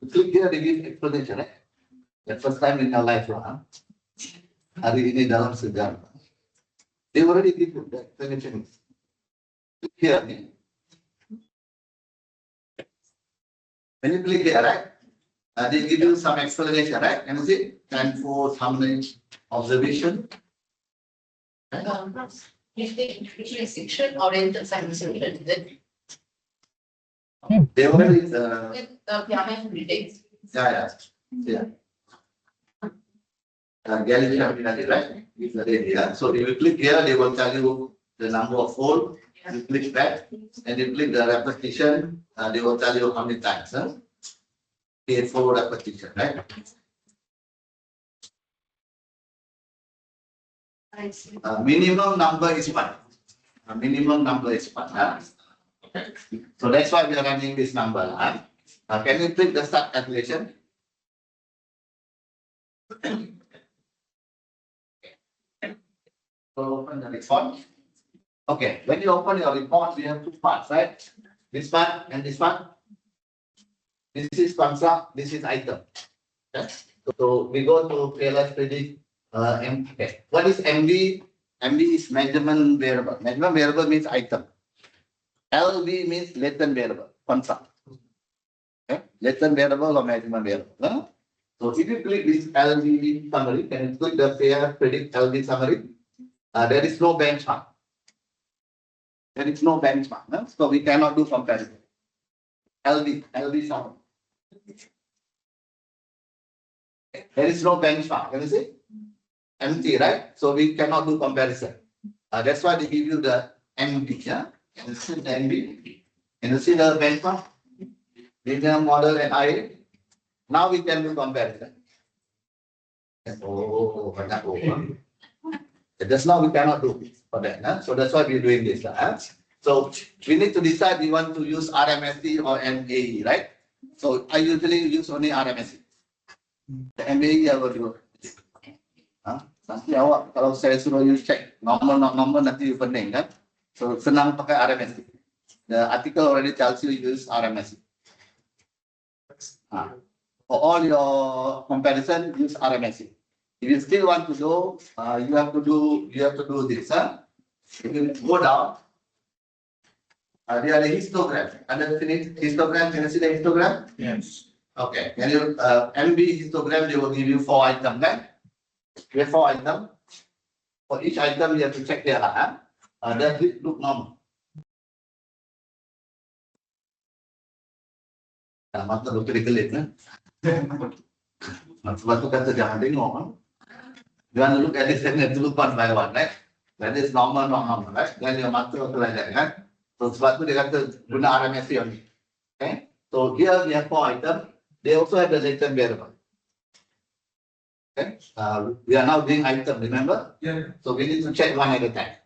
Click here, they give explanation, right? The first time in your life, hari ini dalam sejarah. They already give you the explanation. Click here. When you click here, right? They give you some explanation, right? Can you see? And for how many observation? Section oriented science section, is it? They already yeah. Galileo, right? Is the area. So if you click here, they will tell you the number of fold. You click that, and you click the repetition. They will tell you how many times. For repetition, right? Minimum number is 1. Minimum number is 1. Okay. So that's why we are running this number. Can you click the start calculation? So open the report. Okay, when you open your report, we have two parts, right? This part and this part. This is construct, this is item. Okay. So we go to PLS predict. Okay. What is MV? MV is measurement variable. Measurement variable means item. LV means latent variable, construct. Okay. Latent variable or measurement variable. So if you click this LV summary, can you click the PLS predict LV summary? There is no benchmark. There is no benchmark. So we cannot do comparison. LV summary. There is no benchmark. Can you see? Empty, right? So we cannot do comparison. That's why they give you the MB. Yeah? Can you see the MB? Can you see the benchmark? Linear model and IA. Now we can do comparison. Oh, just now we cannot do for that. Huh? So that's why we're doing this. Huh? So we need to decide we want to use RMSE or MAE, right? So I usually use only RMSE. The MAE I will do. Nanti awak kalau saya suruh you check normal not normal nanti you pening kan. So senang pakai RMSE. The article already tells you use RMSE. For all your comparison, use RMSE. If you still want to do, you have to do this. If you go down, there are the histogram. Under histogram, can you see the histogram? Yes. Okay. Can you MB histogram? They will give you 4 items, right? We have 4 items. For each item, you have to check there. Does it look normal? Mata lu kelik-kelik kan? Sebab tu kata jangan tengok. Jangan look at this and then look one by one, right? That is normal, not normal, right? Then your mata terlajak kan? So sebab tu dia kata guna RMSE only. Okay? So here we have 4 items. They also have the latent variable. Okay? We are now doing item, remember? Yeah. So we need to check one at a time.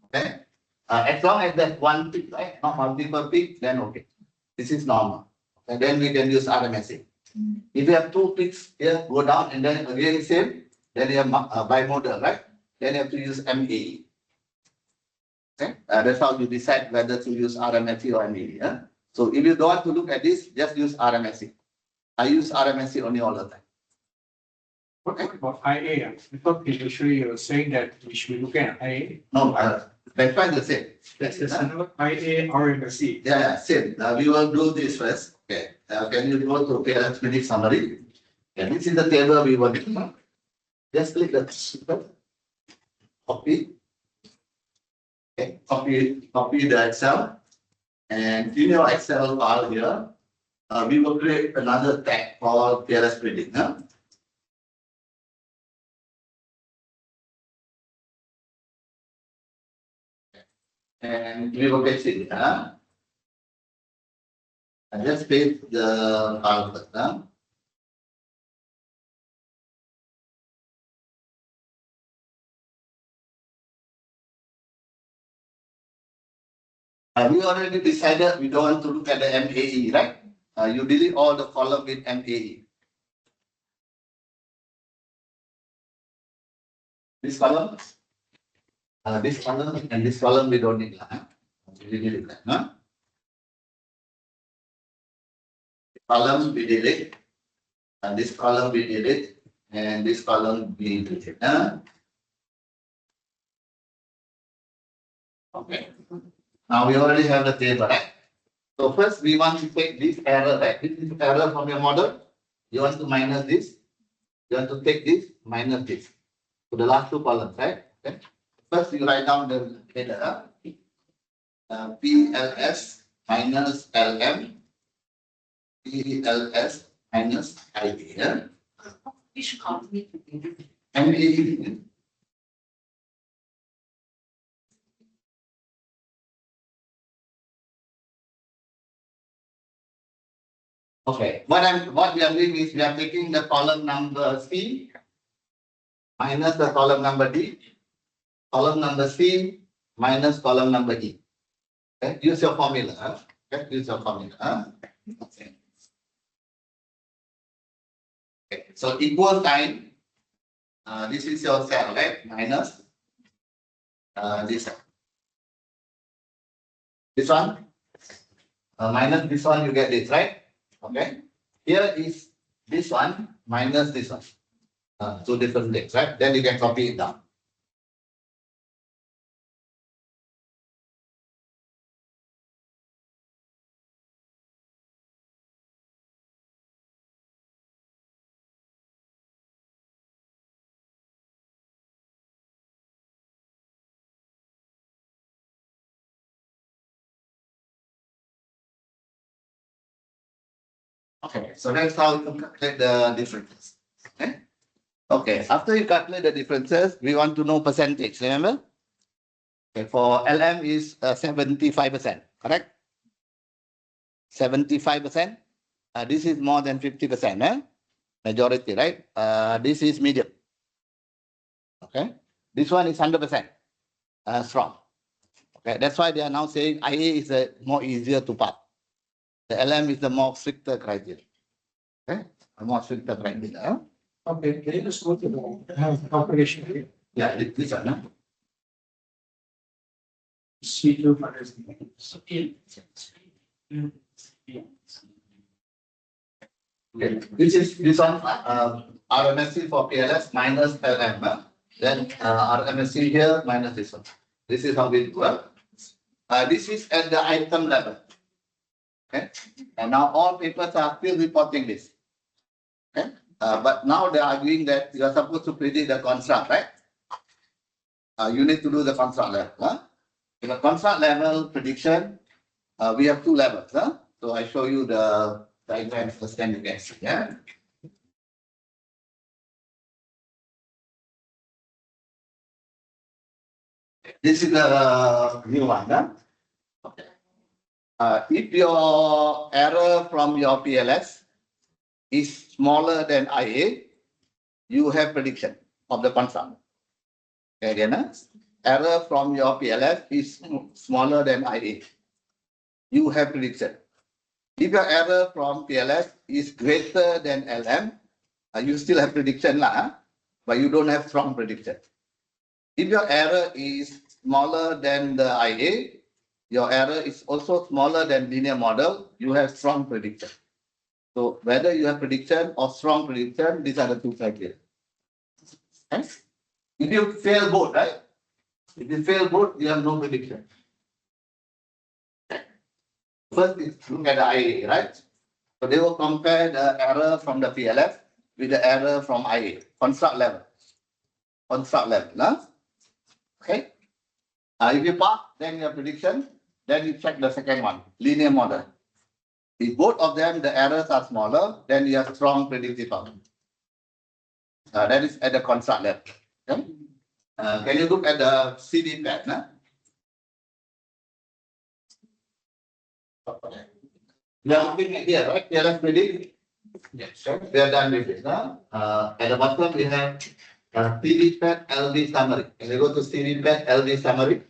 Okay? As long as there's one peak, right? Not multiple peak, then okay. This is normal. And then we can use RMSE. If you have 2 peaks here, go down and then again same, then you have bimodal, right? Then you have to use MAE. Okay? That's how you decide whether to use RMSE or MAE. Yeah? So if you don't want to look at this, just use RMSE. I use RMSE only all the time. What about IA? Because initially you were saying that we should look at IA. No, that's why the same. That's another IA RMSE. Yeah, same. We will do this first. Okay. Can you go to parent predict summary? Okay. This is the table we want to do. Just click the copy. Okay. Copy the Excel. And in your Excel file here, we will create another tag called PLS predict. Huh? And we will paste it. And just paste the file first. We already decided we don't want to look at the MAE, right? You delete all the column with MAE. This column and this column we don't need. We delete that. Column we delete And this column we delete, and this column we delete. Okay. Now we already have the table, right? So first we want to take this error, right? This is error from your model. You want to minus this. You want to take this, minus this. So the last two columns, right? Okay. First you write down the header. PLS minus LM. PLS minus IA. Which column need to be? MAE. Okay, what we are doing is we are taking the column number C minus the column number D, column number C minus column number E. Okay, use your formula. Okay, use your formula. Okay. Okay, so equal sign. This is your cell, right? Minus this one. This one. Minus this one, you get this, right? Okay. Here is this one minus this one. Two different things, right? Then you can copy it down. Okay, so that's how you calculate the differences. Okay. Okay, after you calculate the differences, we want to know percentage, remember? Okay, for LM is 75%, correct? 75%. This is more than 50%, majority, right? This is medium. Okay, this one is 100% strong. Okay, that's why they are now saying IA is more easier to pass. The LM is the more stricter criteria. Okay, a more stricter criteria. Okay, can you just go to the calculation here? Yeah, this one. C2 Okay, this one RMSC for PLS minus LM. Then RMSC here minus this one. This is how we do it. This is at the item level. Okay, and now all papers are still reporting this. Okay, but now they are arguing that you are supposed to predict the construct, right? You need to do the construct level. In the construct level prediction, we have two levels. So I show you the diagram first, then you can see. Yeah. This is the new one. Okay. If your error from your PLS is smaller than IA, you have prediction of the construct. Okay, again, error from your PLS is smaller than IA. You have prediction. If your error from PLS is greater than LM, you still have prediction, but you don't have strong prediction. If your error is smaller than the IA, your error is also smaller than linear model, you have strong prediction. So whether you have prediction or strong prediction, these are the two criteria. Okay? If you fail both, right? If you fail both, you have no prediction. First is look at the IA, right? So they will compare the error from the PLF with the error from IA, construct level. Construct level, okay? If you pass, then your prediction, then you check the second one, linear model. If both of them, the errors are smaller, then you have strong predictive power. That is at the construct level. Okay? Can you look at the CD pad? We are looking at here, right? Here, let's predict. Yes, we are done with this. At the bottom, we have CD pad LD summary. Can you go to CD pad LD summary?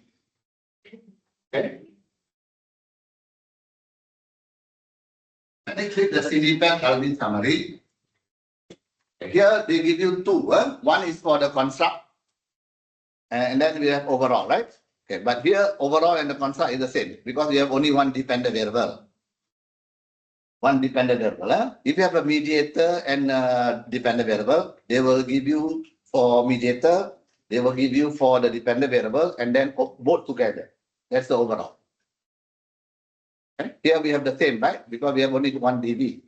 Okay. When I click the CD pad LD summary, here they give you two. One is for the construct, and then we have overall, right? Okay, but here overall and the construct is the same because we have only one dependent variable. one dependent variable. If you have a mediator and a dependent variable, they will give you for mediator, they will give you for the dependent variable, and then both together. That's the overall. Okay. Here we have the same, right? Because we have only one dB.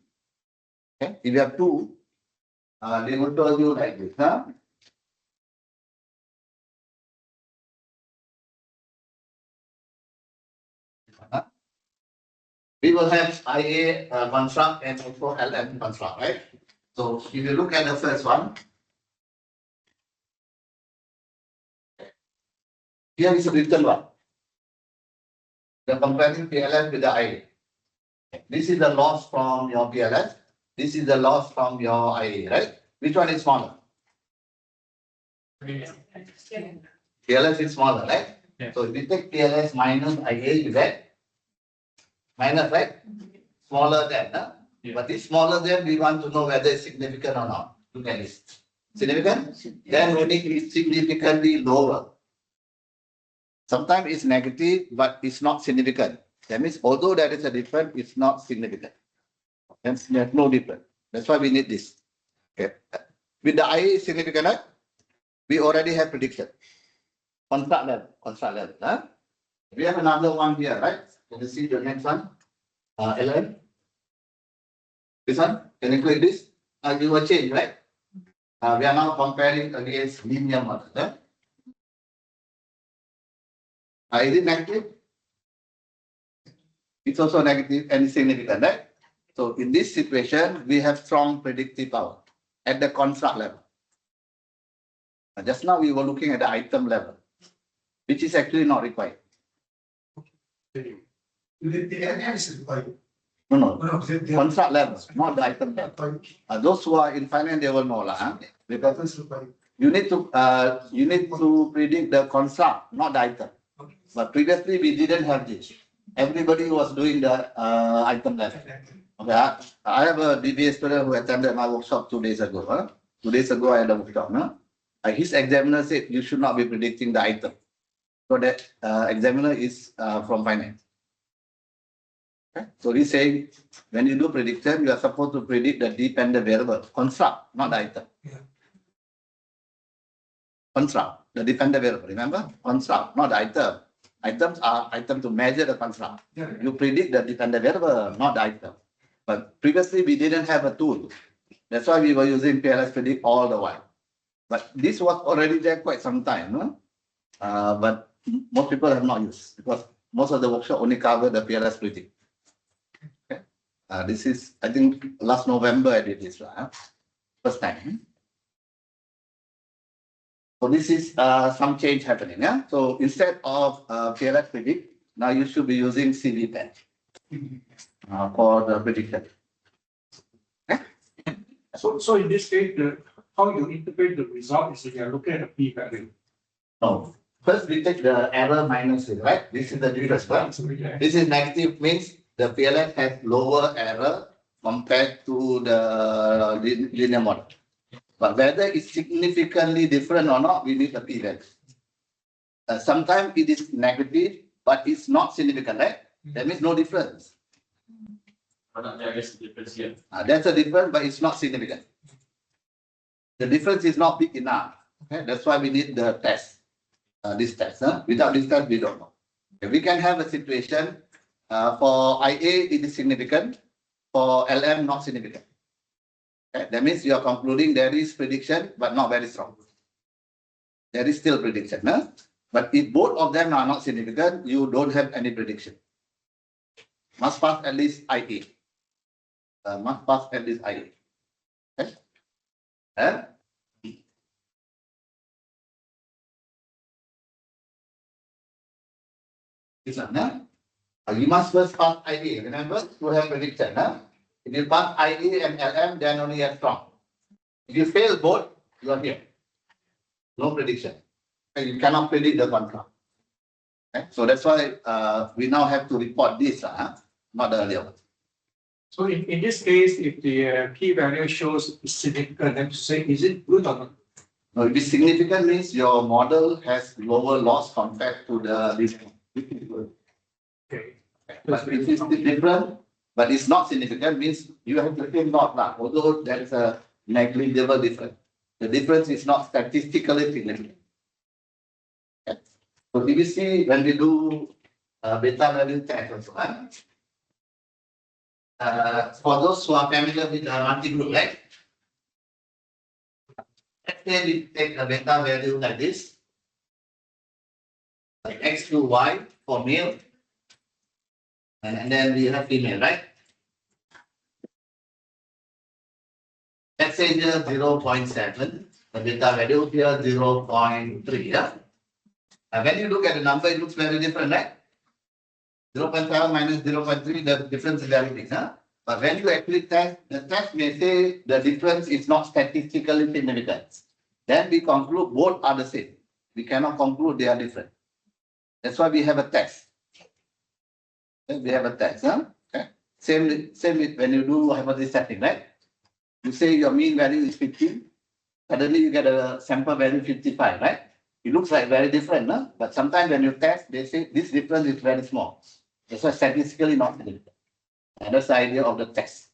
Okay. If you have two, they will tell you like this. We will have IA construct and also LM construct, right? So if you look at the first one, here is a written one. The comparing PLS with the IA. This is the loss from your PLS. This is the loss from your IA, right? Which one is smaller? PLS is smaller, right? Yeah. So if we take PLS minus IA, you get minus, right? Smaller than, Yeah. But this smaller than, we want to know whether it's significant or not. Look at this. Significant? Then only is significantly lower. Sometimes it's negative, but it's not significant. That means although there is a difference, it's not significant. There's no difference. That's why we need this. Okay. With the IA significant, right? We already have prediction. Construct level. We have another one here, right? Can you see the next one? LM. This one, can you click this? You will change, right? We are now comparing against linear model. Is it negative? It's also negative and significant, right? So in this situation, we have strong predictive power at the construct level. Just now we were looking at the item level, which is actually not required. No. Construct level, not the item level. Those who are in finance, they will know lah. Because you need to predict the construct, not the item. But previously we didn't have this. Everybody was doing the item level. Okay, I have a DBA student who attended my workshop 2 days ago. 2 days ago, I had a workshop. His examiner said you should not be predicting the item. So that examiner is from finance. Okay? So he's saying when you do prediction, you are supposed to predict the dependent variable, construct, not the item. Yeah. Construct, the dependent variable, remember? Construct, not the item. Items are items to measure the construct. Yeah. You predict the dependent variable, not the item. But previously we didn't have a tool. That's why we were using PLS predict all the while. But this was already there quite some time. No? But most people have not used because most of the workshop only cover the PLS predict. Okay. This is, I think, last November I did this. First time. So this is some change happening. Yeah? So instead of PLS predict, now you should be using CV10 for the prediction. Okay? So in this case, how you interpret the result is you are looking at the p-value. No. First we take the error minus it, right? This is the difference, right? This is negative, means the PLS has lower error compared to the linear model. But whether it's significantly different or not, we need the p-value. Sometimes it is negative, but it's not significant, right? That means no difference. There is a difference here. That's a difference, but it's not significant. The difference is not big enough. Okay? That's why we need the test, this test. Without this test, we don't know. Okay? We can have a situation for IA, it is significant. For LM, not significant. Okay? That means you are concluding there is prediction, but not very strong. There is still prediction. But if both of them are not significant, you don't have any prediction. Must pass at least IA. Must pass at least IA. Okay? This one, you must first pass IA. Remember to have prediction. If you pass IA and LM, then only have strong. If you fail both, you are here. No prediction. You cannot predict the contract. Okay? So that's why we now have to report this, not the earlier one. So in this case, if the p-value shows significant, then to say, is it good or not? No, if it's significant means your model has lower loss compared to the. Okay. But if it's different, but it's not significant, means you have the same not lah, although there is a negligible difference. The difference is not statistically significant. Okay. So if you see when we do beta value test also, for those who are familiar with multi-group, right? Let's say we take a beta value like this, like X to Y for male, and then we have female, right? Let's say here 0.7, the beta value here 0.3, yeah? And when you look at the number, it looks very different, right? 0.7 minus 0.3, the difference is very big, huh? But when you actually test, the test may say the difference is not statistically significant. Then we conclude both are the same. We cannot conclude they are different. That's why we have a test. We have a test, huh? Okay. Same with when you do hypothesis testing, right? You say your mean value is 15, suddenly you get a sample value 55, right? It looks like very different, huh? But sometimes when you test, they say this difference is very small. That's why statistically not significant. And that's the idea of the test.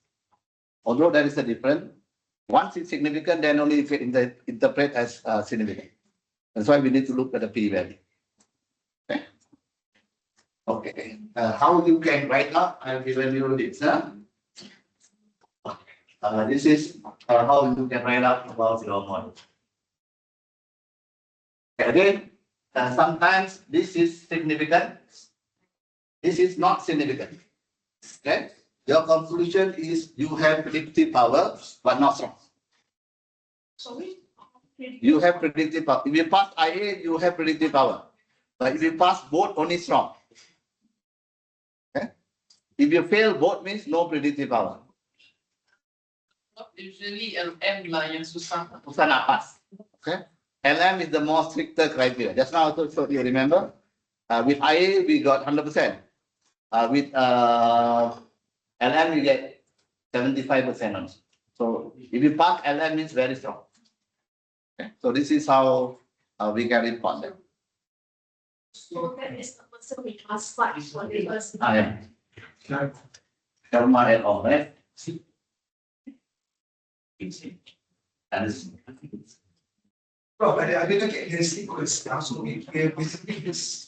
Although there is a difference, once it's significant, then only if it interpret as significant. That's why we need to look at the p-value. Okay. Okay. How you can write up? I have given you this. This is how you can write up about your model. Again, sometimes this is significant. This is not significant. Okay. Your conclusion is you have predictive power, but not strong. Sorry? You have predictive power. If you pass IA, you have predictive power. But if you pass both, only strong. Okay. If you fail both, means no predictive power. Usually LM lah yang susah. Susah nak pass. Okay. LM is the more stricter criteria. Just now I told you, remember? With IA, we got 100%. With LM, you get 75% also. So if you pass LM, means very strong. Okay. So this is how we can report them. So that is the person we classified for the person. Yeah. Karma and all, right? And Rob, I didn't get his sequence now, so we basically this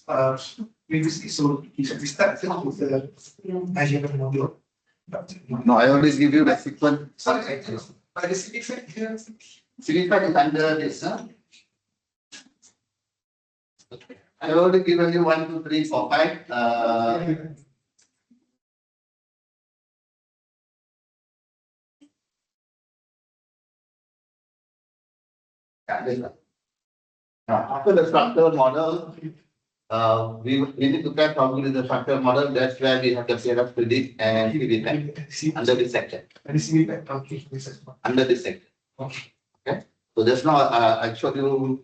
previously, so we start with the measurement model. no, I always give you the sequence. Sorry, but the significant here. Significant is under this, huh? I already given you 1, 2, 3, 4, 5. After the structural model, we need to get probably the structural model. That's where we have the PLS predict and PV under this section. Under this section. Okay. So just now I showed you.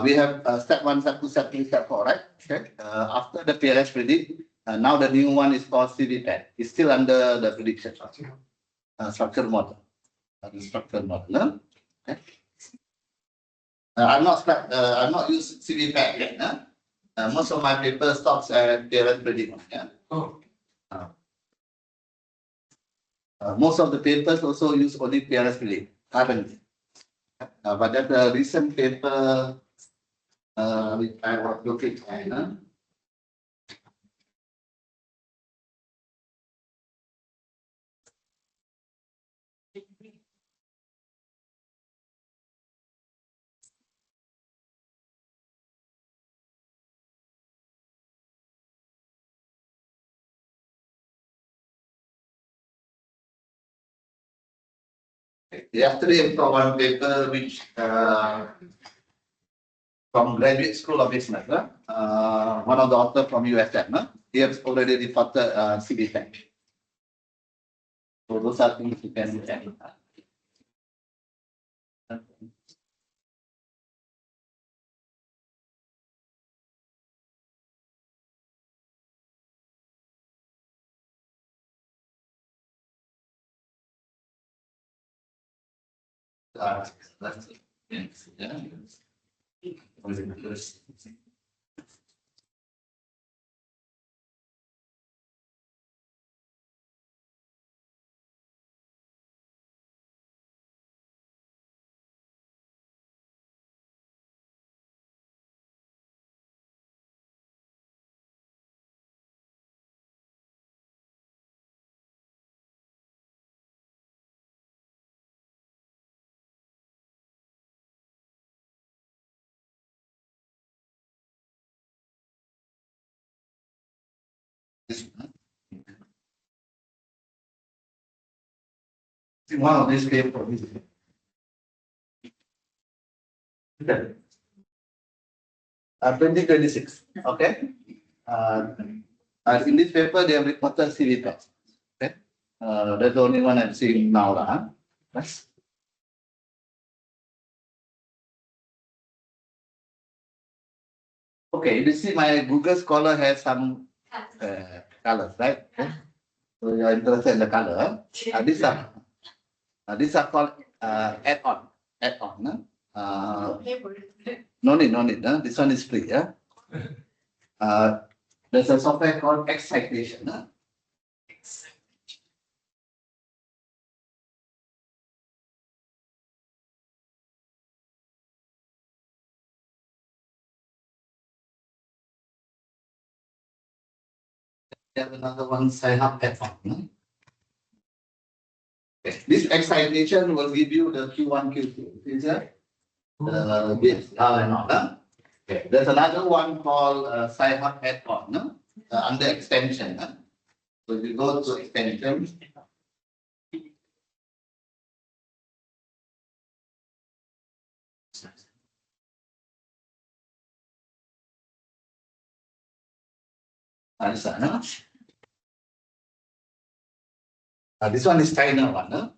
We have step 1, step 2, step 3, step 4, right? Okay. After the PLS predict, now the new one is called CVPAD. It's still under the prediction structural model. The structural model. No? Okay. I'm not used CVPAD yet. Most of my paper stops at PLS predict. Yeah. Oh. Most of the papers also use only PLS predict currently. But that the recent paper which I was looking at. Yesterday I saw one paper which from Graduate School of Business, one of the authors from USM, he has already reported CBTech. So those are things you can look at. That's it. Yeah. This one. See, one of these paper is 2026. Okay. In this paper, they have reported CV tax. Okay. That's the only one I'm seeing now. Yes. Okay, you see my Google Scholar has some colors, right? Okay. So you're interested in the color. These are called add-on. Add-on. No need. This one is free. Yeah. There's a software called excitation. There's another one, sign up add-on. Okay. This excitation will give you the Q1, Q2. Is that? Yes, and all. Okay. There's another one called sign up add-on under extension. So if you go to extension, this one is China one.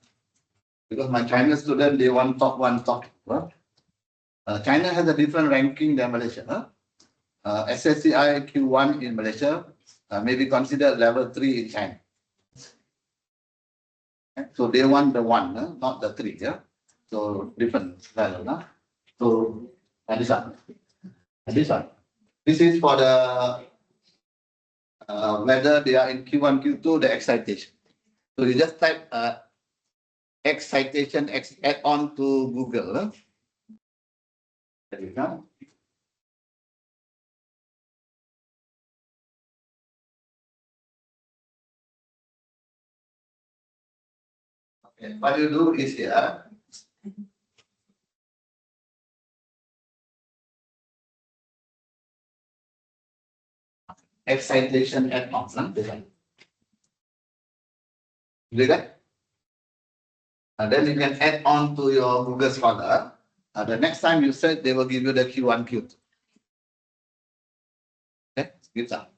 Because my China student, they want top one, top two. China has a different ranking than Malaysia. SSCI Q1 in Malaysia may be considered level 3 in China. So they want the 1, not the 3. Yeah? So different level. So this one. This one. This is for the whether they are in Q1, Q2, the excitation. So you just type excitation add on to Google. There you go. Okay. What you do is here. Excitation add on. And then you can add on to your Google Scholar. The next time you search, they will give you the Q1, Q2. Okay, give up.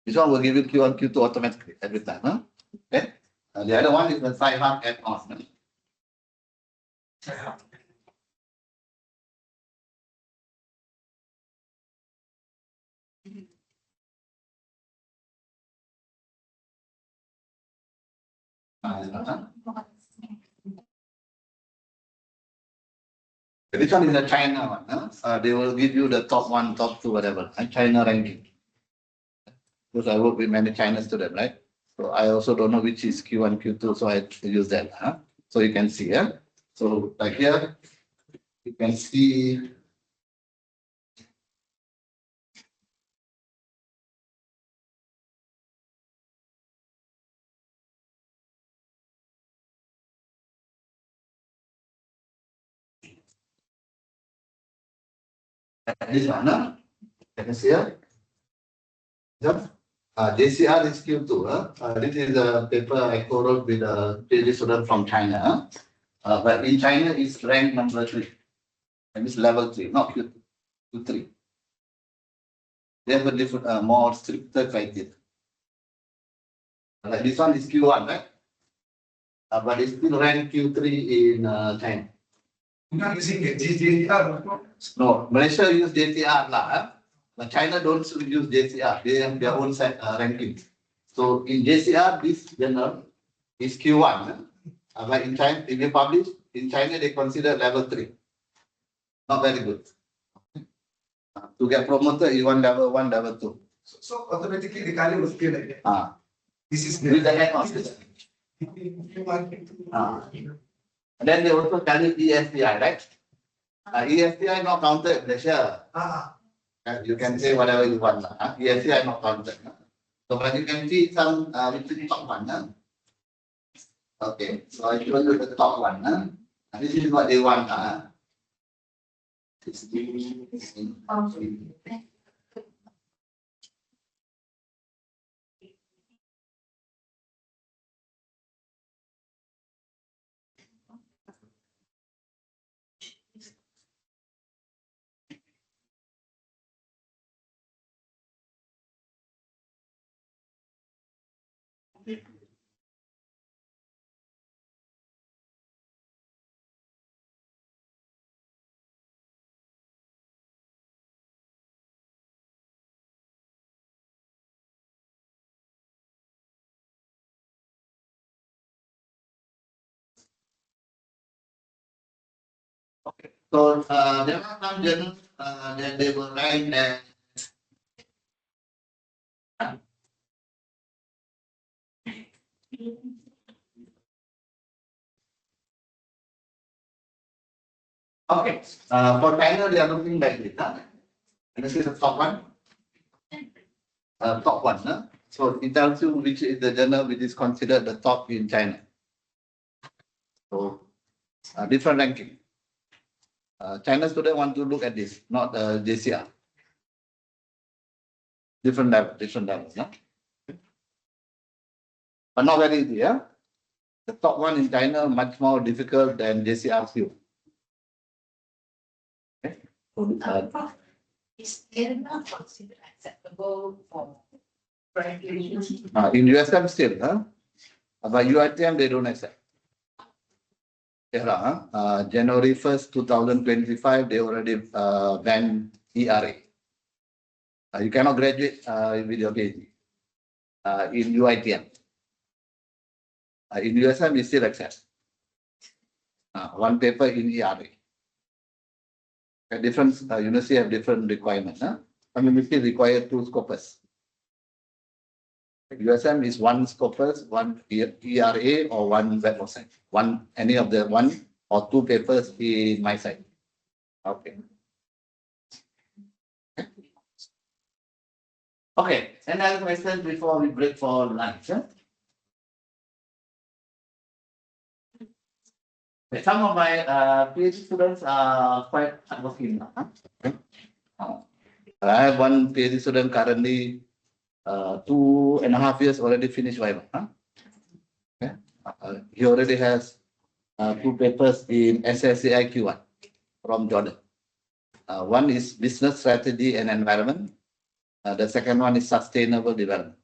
This one will give you Q1, Q2 automatically every time. Okay. The other one is the sci-hub add on. This one is the China one. They will give you the top 1, top 2, whatever. China ranking. Because I work with many China students, right? So I also don't know which is Q1, Q2, so I use that. So you can see, yeah. So like here, you can see this one. You can see here. JCR is Q2. This is a paper I co-wrote with a PhD student from China. But in China, it's ranked number 3. And it's level 3, not Q2, Q3. They have a different, more stricter criteria. Like this one is Q1, right? But it's still ranked Q3 in China. You're not using a GJR. No, Malaysia use JCR lah. But China don't use JCR. They have their own set ranking. So in JCR, this journal is Q1. But in China, if you publish in China, they consider level 3. Not very good. To get promoted, you want level 1, level 2. So automatically the color will feel like that. This is With the head on. And then they also tell you ESTI, right? ESTI not counted in Malaysia. You can say whatever you want. ESTI not counted. So but you can see some within top one. Okay, so I show you the top one. This is what they want. Okay. So there are some journals that they will write that. Okay. For China, they are looking like this. Huh? And this is the top one. Top one. Huh? So it tells you which is the journal which is considered the top in China. So different ranking. China students want to look at this, not JCR. Different levels. Huh? But not very easy. Yeah? The top one in China much more difficult than JCRQ. Okay? Is it not considered acceptable for graduation? In USM still, huh? But UITM they don't accept. January 1st, 2025, they already banned ERA. You cannot graduate with your PhD in UITM. In USM, we still accept one paper in ERA. Different university have different requirements. Huh? We still require 2 scopus. USM is 1 scopus, 1 ERA, or 1 web of science. Any of the 1 or 2 papers in my side. Okay. Okay, another question before we break for lunch. Huh? Some of my PhD students are quite hardworking. Huh? I have one PhD student currently 2.5 years already finished Viva. Huh? Okay. He already has 2 papers in SSCI Q1 from Jordan. One is business strategy and environment. The second one is sustainable development.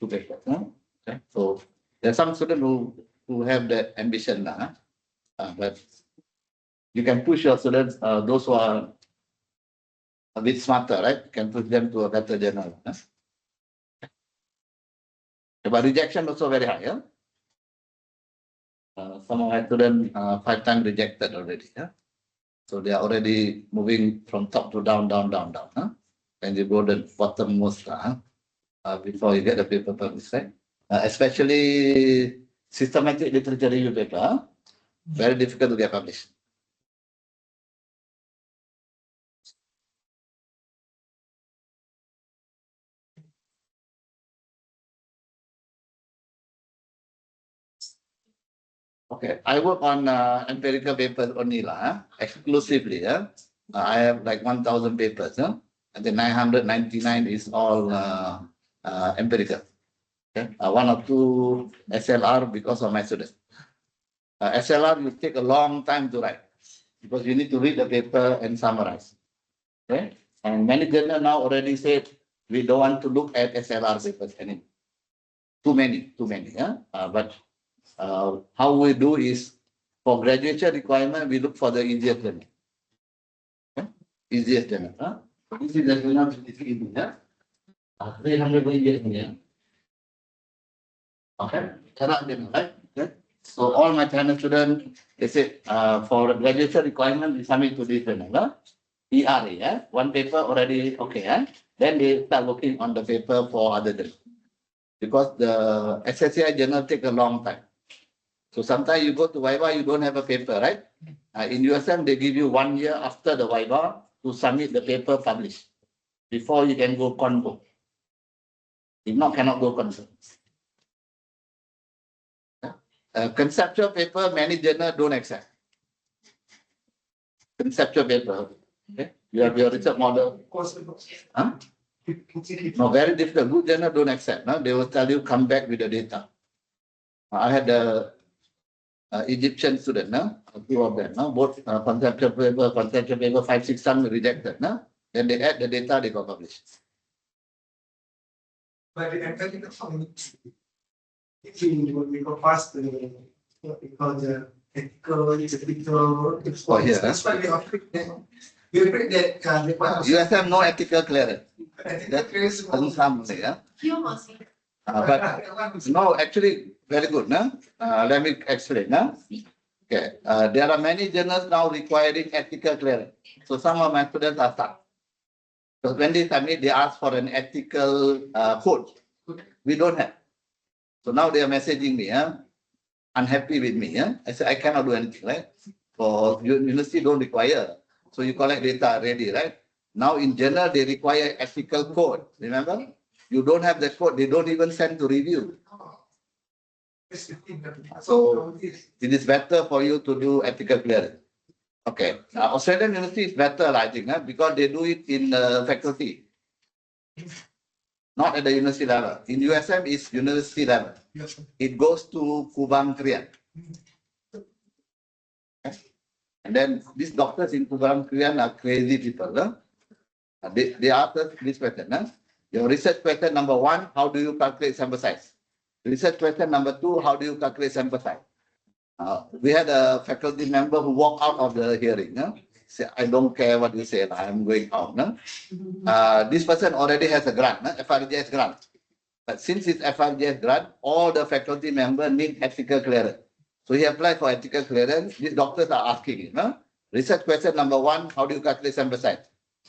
2 papers. Huh? Okay. So there are some students who have the ambition, but you can push your students, those who are a bit smarter, right? You can push them to a better journal. Huh? But rejection also very high. Yeah? Some of my students 5 times rejected already. Yeah? So they are already moving from top to down. Huh? And you go the bottommost before you get the paper published, right? Especially systematic literature review paper, very difficult to get published. Okay, I work on empirical papers only, exclusively. I have like 1,000 papers, and the 999 is all empirical. Okay? 1 or 2 SLR because of my students. SLR will take a long time to write because you need to read the paper and summarize. Okay? And many journals now already said we don't want to look at SLR papers anymore. Too many. Yeah? But how we do is for graduation requirement, we look for the easiest journal. Okay? Easiest journal. This is the journal which is easy. 300 pages. Yeah? Okay? Cannot journal, right? Okay? So all my China students, they say for graduation requirement, we submit to this journal. ERA, yeah? 1 paper already okay. Then they start working on the paper for other journals. Because the SSCI journal take a long time. So sometimes you go to Viva, you don't have a paper, right? In USM, they give you 1 year after the Viva to submit the paper published before you can go convo. If not, cannot go convo. Conceptual paper, many journals don't accept. Conceptual paper, okay? You have your research model. Huh? No, very difficult. Good journal don't accept. No? They will tell you come back with the data. I had the Egyptian student, 2 of them, both conceptual paper 5, 6 times rejected. Then they add the data, they got published. But the empirical community, if we go past what we call the ethical, Oh, yeah. that's why we are afraid that the USM no ethical clearance. ethical clearance Doesn't come there, yeah? You must. But no, actually, very good, no? Let me explain, no? Okay, there are many journals now requiring ethical clearance. So some of my students are stuck. So when they submit, they ask for an ethical code. We don't have. So now they are messaging me, unhappy with me. I said, I cannot do anything, right? For university don't require. So you collect data already, right? Now in journal, they require ethical code. Remember? You don't have the code, they don't even send to review. So it is better for you to do ethical clearance. Okay. Australian university is better, I think, because they do it in faculty. Not at the university level. In USM, it's university level. It goes to Kubang Krian. Okay. And then these doctors in Kubang Krian are crazy people. They ask us this question. Your research question number 1, how do you calculate sample size? Research question number 2, how do you calculate sample size? We had a faculty member who walked out of the hearing. Say, I don't care what you say, I'm going out. This person already has a grant, FRGS grant. But since it's FRGS grant, all the faculty members need ethical clearance. So he applied for ethical clearance. These doctors are asking him. Research question number 1, how do you calculate sample size?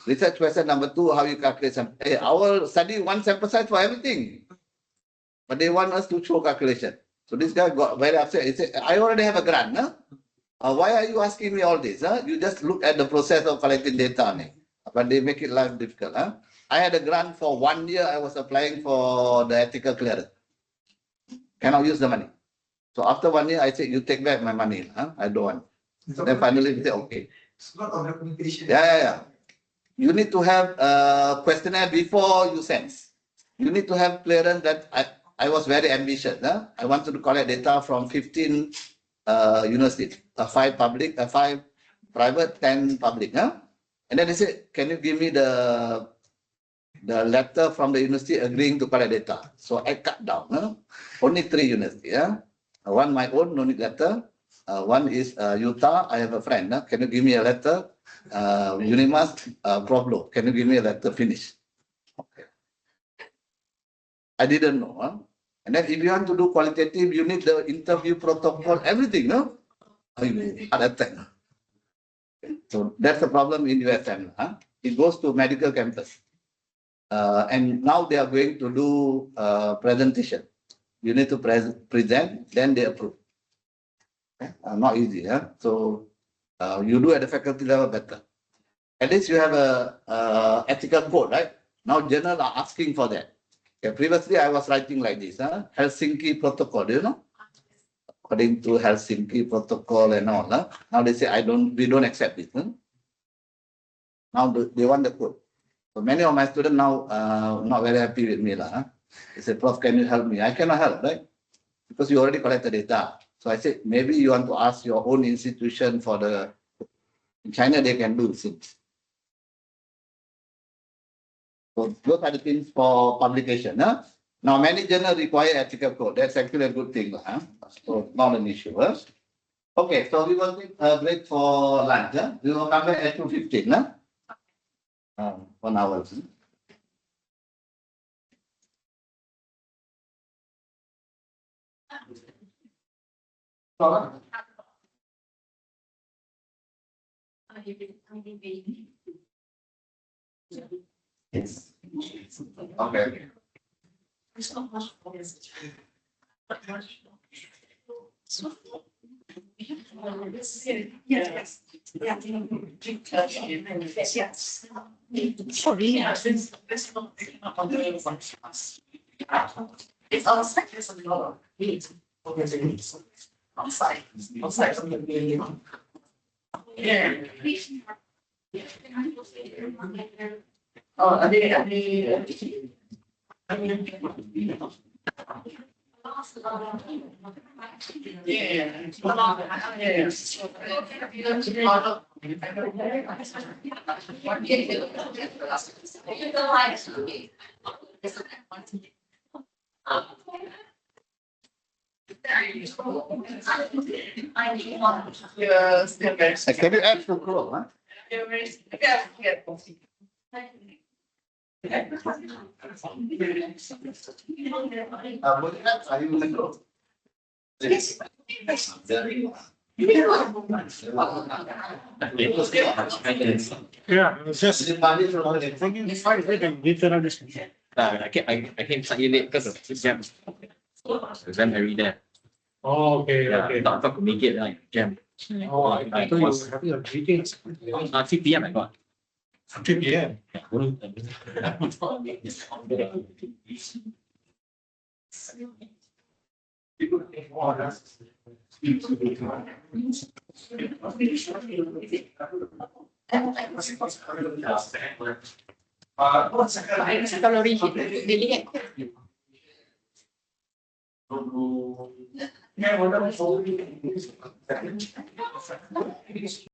Research question number 2, how you calculate sample size? Hey, our study one sample size for everything. But they want us to show calculation. So this guy got very upset. He said, I already have a grant. Why are you asking me all this? You just look at the process of collecting data. But they make it life difficult. I had a grant for 1 year. I was applying for the ethical clearance. Cannot use the money. So after 1 year, I said, you take back my money. I don't want. Then finally, they said, okay. It's not on documentation. Yeah. You need to have a questionnaire before you send. You need to have clearance that I was very ambitious. I wanted to collect data from 15 universities, 5 public, 5 private, 10 public. And then they said, can you give me the letter from the university agreeing to collect data? So I cut down. Only 3 universities. One my own, no need letter. One is Utah. I have a friend. Can you give me a letter? Unimas, Provlo. Can you give me a letter? Finish. Okay. I didn't know. And then if you want to do qualitative, you need the interview protocol, everything, no? Heart attack. So that's the problem in USM. It goes to medical campus. And now they are going to do presentation. You need to present, then they approve. Not easy. So you do at the faculty level better. At least you have a ethical code, right? Now journals are asking for that. Okay, previously, I was writing like this, Helsinki Protocol, do you know? According to Helsinki Protocol and all. Now they say, we don't accept it. Now they want the code. So many of my students now not very happy with me. They say, Prof, can you help me? I cannot help, right? Because you already collected data. So I said, maybe you want to ask your own institution for in China, they can do things. So those are the things for publication. Now, many journals require ethical code. That's actually a good thing. So not an issue. Okay, so we will take a break for lunch. We will come back at 2:15. 1 hour. Yes. Okay. Yes. Sorry. It's all sectors of law. Outside. Yeah. Oh, You're still very. Can you add some color, huh? You're very. Yeah. Boleh kan? Saya mengenal. Yes. Yeah, it was just Thinking it's fine, literal description. I came slightly late because of jam. Exam every day. Oh, okay, Yeah, okay. thought could make it like jam. Oh, I thought you were having a meeting. 3 PM I got. 3 p.m. Kalau rigid, dia lihat. Yeah,